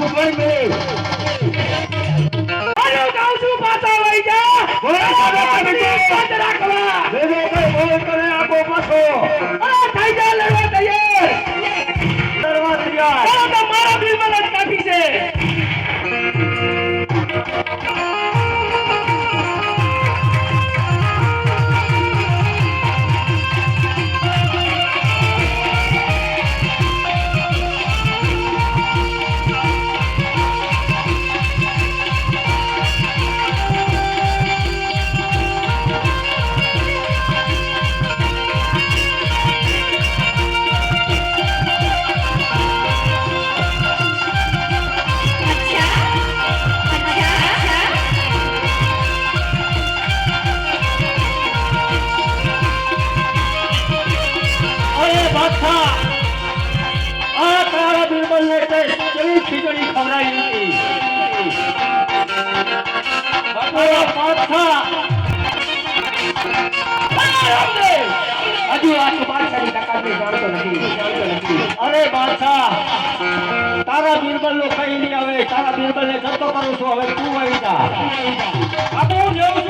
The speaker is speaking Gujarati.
ફૂટવાડી મેળે આયો ગાઉં છું પાછા લઈ જા બંધ રાખવા બોલ કરે આગો પાછો આ થઈ જા લડવા તૈયાર દરવા તૈયાર ચાલો તો મારા બિલમાં જ કાફી છે ખીચડી ખવડાવી હતી હજુ આ તો બાદશાહની તાકાતને જાણતો નથી અરે બાદશાહ તારા બિરબલ નો કઈ નહીં આવે તારા બિરબલ ને જતો કરું છું હવે તું આવી જા આ બહુ જેવું